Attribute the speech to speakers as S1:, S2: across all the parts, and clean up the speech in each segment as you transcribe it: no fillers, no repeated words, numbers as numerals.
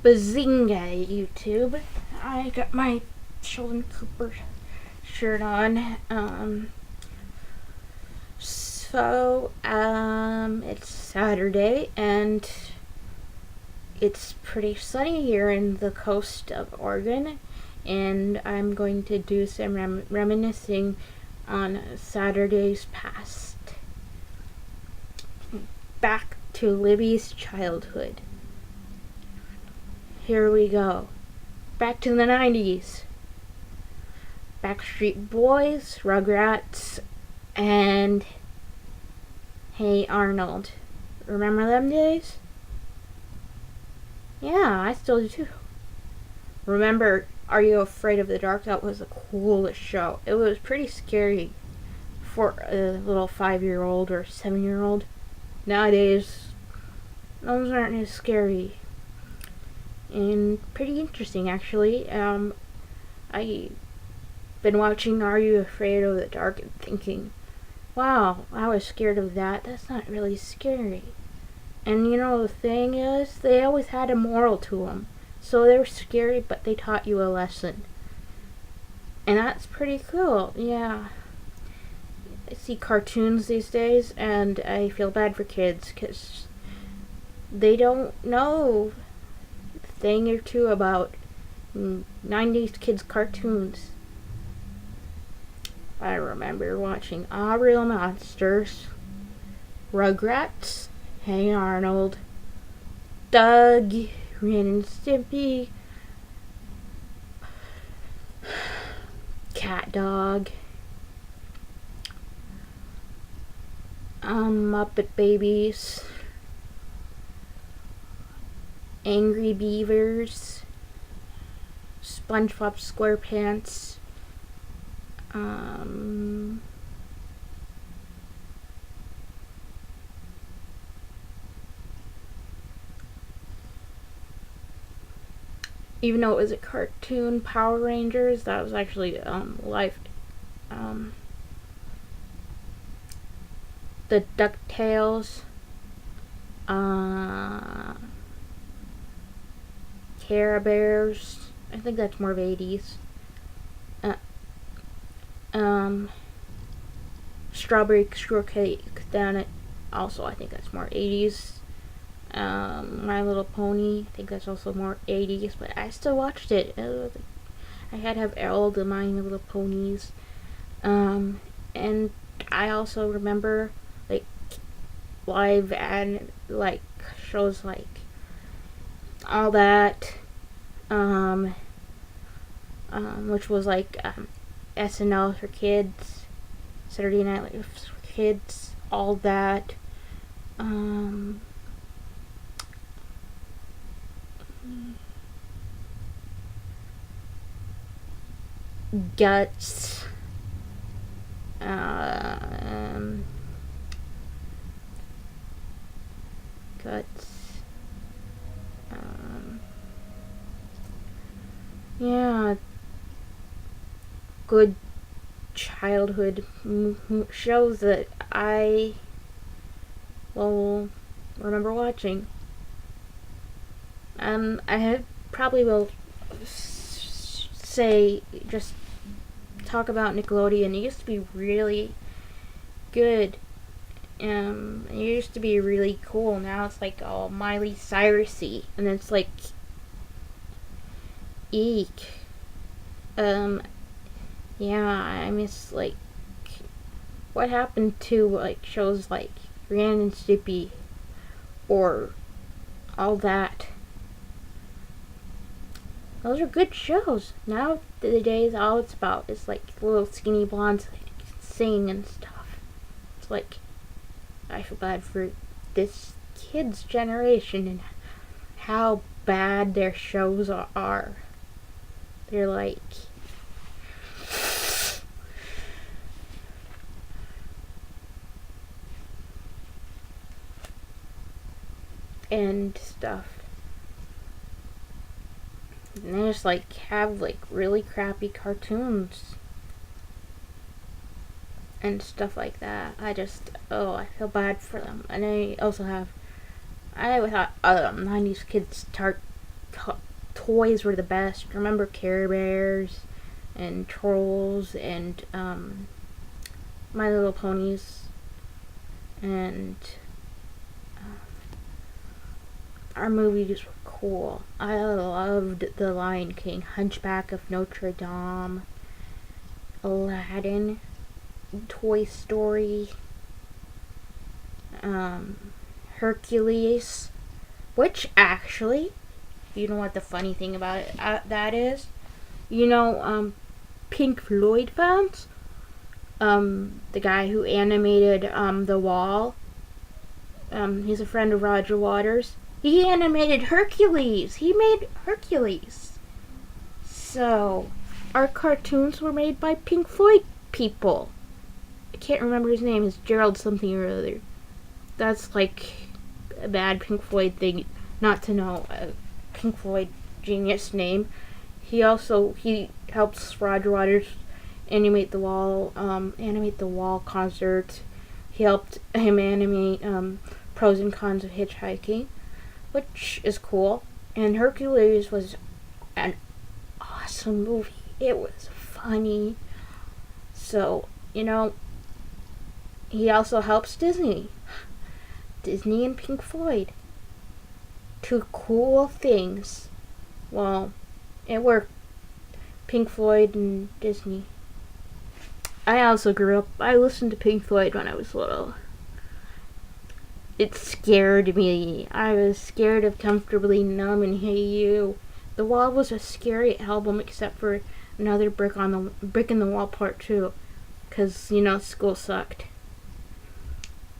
S1: Bazinga, YouTube. I got my Sheldon Cooper shirt on. It's Saturday and it's pretty sunny here in the coast of Oregon, and I'm going to do some reminiscing on Saturday's past. Back to Libby's childhood. Here we go. Back to the 90's. Backstreet Boys, Rugrats, and Hey Arnold. Remember them days? Yeah, I still do. Remember Are You Afraid of the Dark? That was the coolest show. It was pretty scary for a little 5-year-old or 7-year-old. Nowadays, those aren't as scary. And pretty interesting, actually. I've been watching Are You Afraid of the Dark and thinking, wow, I was scared of that. That's not really scary. And you know, the thing is, they always had a moral to them. So they were scary, but they taught you a lesson. And that's pretty cool, yeah. I see cartoons these days, and I feel bad for kids, because they don't know a thing or two about 90's kids cartoons. I remember watching All Real Monsters, Rugrats, Hey Arnold, Doug, Ren and Stimpy, Cat Dog, Muppet Babies, Angry Beavers, SpongeBob SquarePants, even though it was a cartoon, Power Rangers, that was actually live. The DuckTales, Care Bears. I think that's more of 80's. Strawberry Shortcake down at, also I think that's more 80's. My Little Pony, I think that's also more 80's, but I still watched it. I had to have all the My Little Ponies. And I also remember like live and like shows like All That, which was like SNL for kids, Saturday Night Live for kids, All That, Guts, yeah, good childhood shows that I will remember watching. I probably will say, just talk about Nickelodeon. It used to be really good. It used to be really cool. Now it's like all Miley Cyrus-y, and it's like, eek. Yeah, I miss like what happened to like shows like Ren and Stimpy or All That. Those are good shows. Nowadays, all it's about is like little skinny blondes that sing and stuff. It's like, I feel bad for this kids' generation and how bad their shows are. They're like, and stuff. And they just like have like really crappy cartoons and stuff like that. I feel bad for them. And I also have, I thought 90's kids toys were the best. Remember Care Bears and Trolls and My Little Ponies and our movies were cool. I loved The Lion King, Hunchback of Notre Dame, Aladdin, Toy Story, Hercules, which actually, you know what the funny thing about it that is? You know, Pink Floyd fans, the guy who animated The Wall, he's a friend of Roger Waters. He animated Hercules. He made Hercules. So, our cartoons were made by Pink Floyd people. I can't remember his name. It's Gerald something or other. That's like a bad Pink Floyd thing not to know a Pink Floyd genius name. He helps Roger Waters animate the Wall concert. He helped him animate Pros and Cons of Hitchhiking, which is cool. And Hercules was an awesome movie. It was funny. So, you know, he also helps Disney and Pink Floyd. Two cool things. Well, it worked. Pink Floyd and Disney. I also I listened to Pink Floyd when I was little. It scared me. I was scared of Comfortably Numb and Hey You. The Wall was a scary album except for another Brick in the Wall Part 2. Because, you know, school sucked.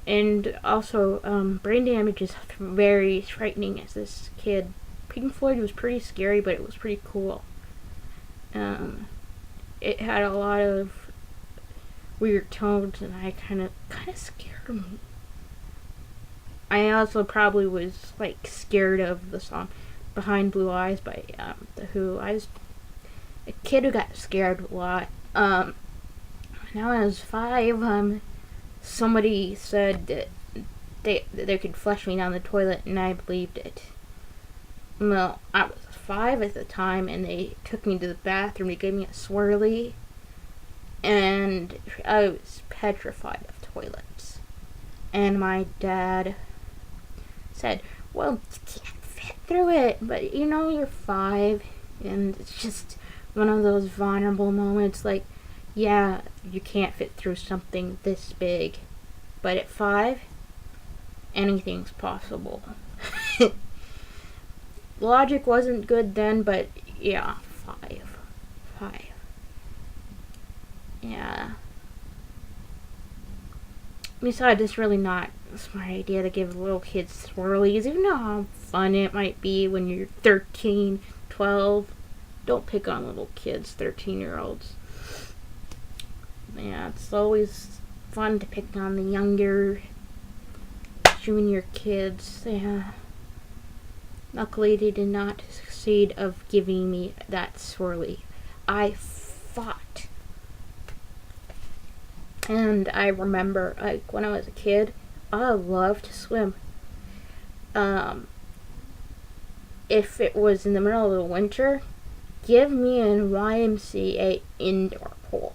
S1: And also, Brain Damage is very frightening as this kid. Pink Floyd was pretty scary, but it was pretty cool. It had a lot of weird tones, and I kind of scared me. I also probably was like scared of the song "Behind Blue Eyes" by The Who. I was a kid who got scared a lot. When I was 5, somebody said that they could flush me down the toilet, and I believed it. Well, I was 5 at the time, and they took me to the bathroom to give me a swirly, and I was petrified of toilets. And my dad said, well, you can't fit through it, but you know, you're 5, and it's just one of those vulnerable moments, like, yeah, you can't fit through something this big, but at 5, anything's possible. Logic wasn't good then, but yeah, 5. Yeah. Besides, it's really not a smart idea to give little kids swirlies, even though how fun it might be when you're 13, 12. Don't pick on little kids, 13-year-olds. Yeah, it's always fun to pick on the younger, junior kids. Yeah. Luckily, they did not succeed of giving me that swirly. I fought. And I remember, like, when I was a kid, I loved to swim. If it was in the middle of the winter, give me a YMCA indoor pool.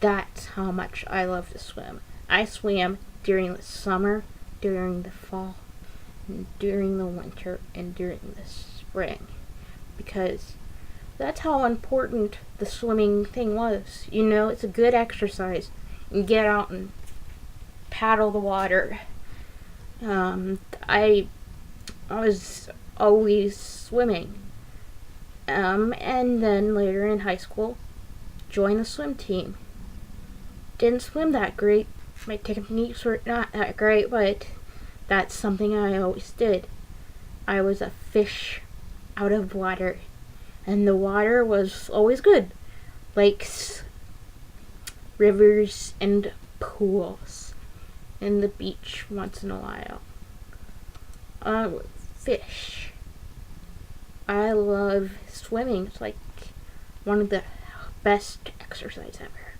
S1: That's how much I love to swim. I swam during the summer, during the fall, during the winter, and during the spring, because that's how important the swimming thing was. You know, it's a good exercise. You get out and paddle the water. I was always swimming, and then later in high school, joined the swim team. Didn't swim that great. My techniques were not that great, but that's something I always did. I was a fish out of water, and the water was always good. Lakes, rivers, and pools, and the beach once in a while. Fish. I love swimming. It's like one of the best exercise ever.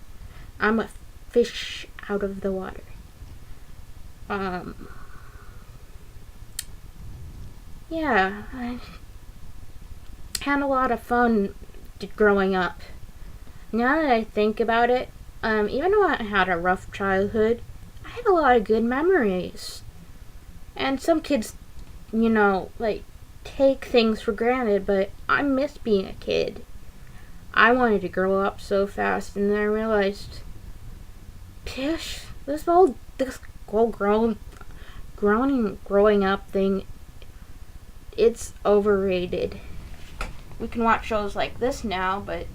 S1: I'm a fish out of the water. yeah, I had a lot of fun growing up. Now that I think about it, even though I had a rough childhood, I had a lot of good memories. And some kids, like, take things for granted, but I miss being a kid. I wanted to grow up so fast, and then I realized, pish, this whole growing up thing, it's overrated. We can watch shows like this now, but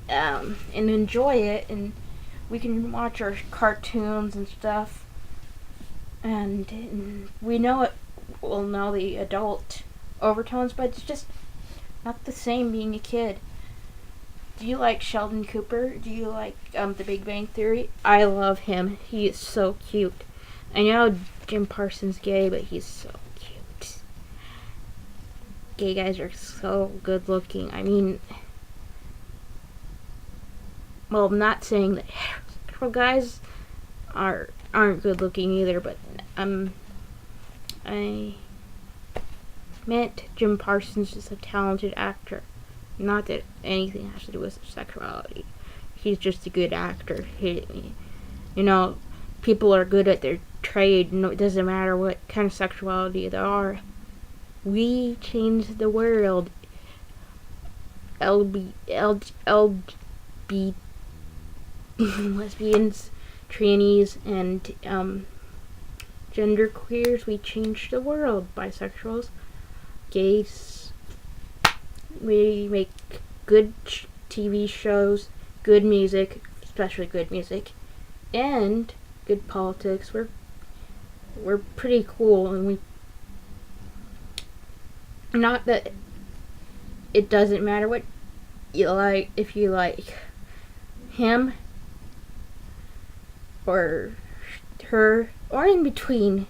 S1: and enjoy it, and we can watch our cartoons and stuff, and we know it. We'll know the adult overtones, but it's just not the same being a kid. Do you like Sheldon Cooper? Do you like The Big Bang Theory? I love him. He is so cute. I know Jim Parsons gay, but he's so cute. Gay guys are so good looking. I mean, well, I'm not saying that heterosexual guys aren't good looking either, but I meant Jim Parsons is a talented actor. Not that anything has to do with sexuality. He's just a good actor. People are good at their trade. No, it doesn't matter what kind of sexuality they are. We change the world. Lesbians, trannies, and gender queers. We change the world. Bisexuals, gays. We make good TV shows, good music, especially good music, and good politics. We're pretty cool, and we, not that it doesn't matter what you like, if you like him or her or in between.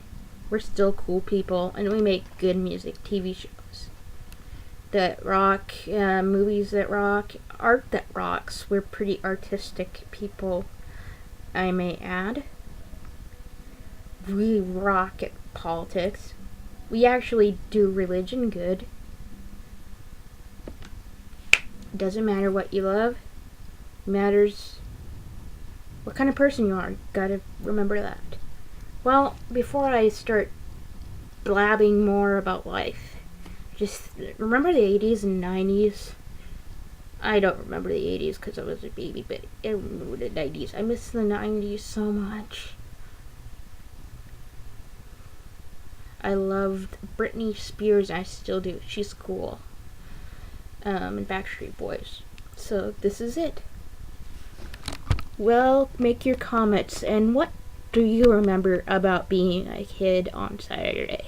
S1: We're still cool people, and we make good music, TV shows that rock, movies that rock, art that rocks. We're pretty artistic people, I may add. We rock at politics. We actually do religion good. Doesn't matter what you love. It matters what kind of person you are. Gotta remember that. Well, before I start blabbing more about life, just remember the 80's and 90's. I don't remember the 80's because I was a baby, but I remember the 90's. I miss the 90's so much. I loved Britney Spears, and I still do. She's cool. And Backstreet Boys. So this is it. Well, make your comments, and what do you remember about being a kid on Saturday?